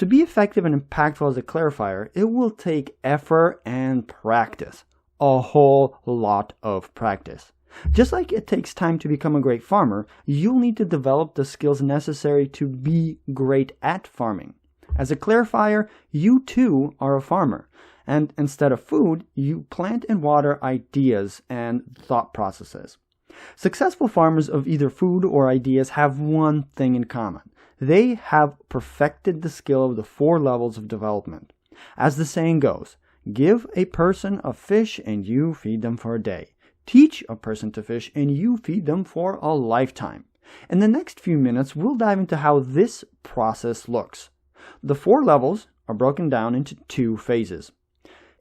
To be effective and impactful as a clarifier, it will take effort and practice. A whole lot of practice. Just like it takes time to become a great farmer, you'll need to develop the skills necessary to be great at farming. As a clarifier, you too are a farmer. And instead of food, you plant and water ideas and thought processes. Successful farmers of either food or ideas have one thing in common. They have perfected the skill of the 4 levels of development. As the saying goes, give a person a fish and you feed them for a day. Teach a person to fish and you feed them for a lifetime. In the next few minutes, we'll dive into how this process looks. The 4 levels are broken down into 2 phases.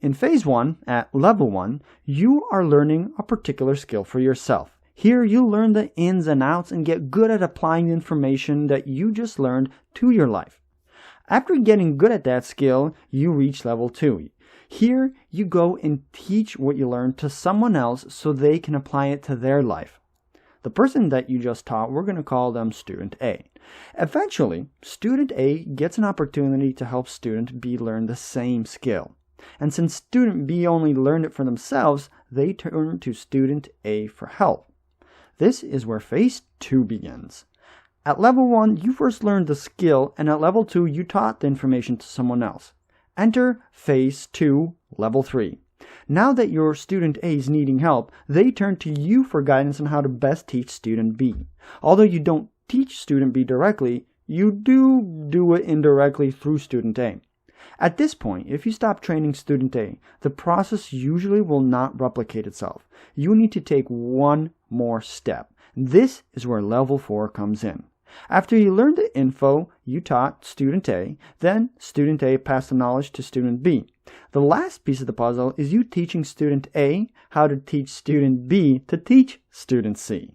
In phase 1, at level 1, you are learning a particular skill for yourself. Here you'll learn the ins and outs and get good at applying the information that you just learned to your life. After getting good at that skill, you reach level 2. Here you go and teach what you learned to someone else so they can apply it to their life. The person that you just taught, we're going to call them Student A. Eventually, Student A gets an opportunity to help Student B learn the same skill. And since Student B only learned it for themselves, they turn to Student A for help. This is where phase 2 begins. At level 1, you first learned the skill, and at level 2, you taught the information to someone else. Enter phase 2, level 3. Now that your Student A is needing help, they turn to you for guidance on how to best teach Student B. Although you don't teach Student B directly, you do it indirectly through Student A. At this point, if you stop training Student A, the process usually will not replicate itself. You need to take one more step. This is where level 4 comes in. After you learned the info you taught Student A, then Student A passed the knowledge to Student B. The last piece of the puzzle is you teaching Student A how to teach Student B to teach Student C.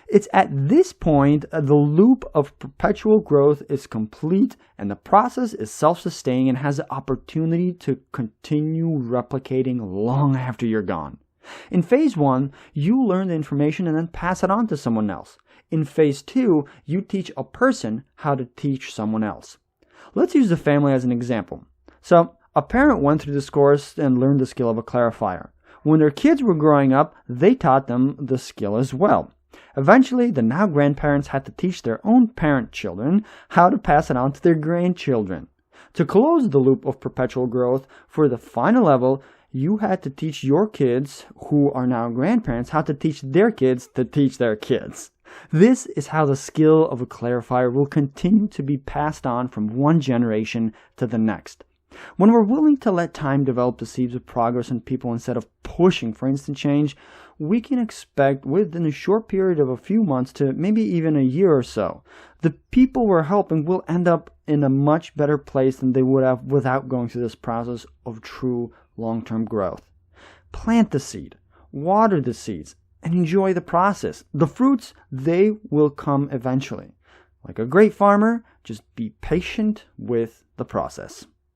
It's at this point the loop of perpetual growth is complete and the process is self-sustaining and has the opportunity to continue replicating long after you're gone. In phase 1, you learn the information and then pass it on to someone else. In phase 2, you teach a person how to teach someone else. Let's use the family as an example. So, a parent went through this course and learned the skill of a clarifier. When their kids were growing up, they taught them the skill as well. Eventually, the now grandparents had to teach their own parent children how to pass it on to their grandchildren. To close the loop of perpetual growth, for the final level, you had to teach your kids, who are now grandparents, how to teach their kids to teach their kids. This is how the skill of a clarifier will continue to be passed on from one generation to the next. When we're willing to let time develop the seeds of progress in people instead of pushing for instant change, we can expect within a short period of a few months to maybe even a year or so, the people we're helping will end up in a much better place than they would have without going through this process of true long-term growth. Plant the seed, water the seeds, and enjoy the process. The fruits, they will come eventually. Like a great farmer, just be patient with the process.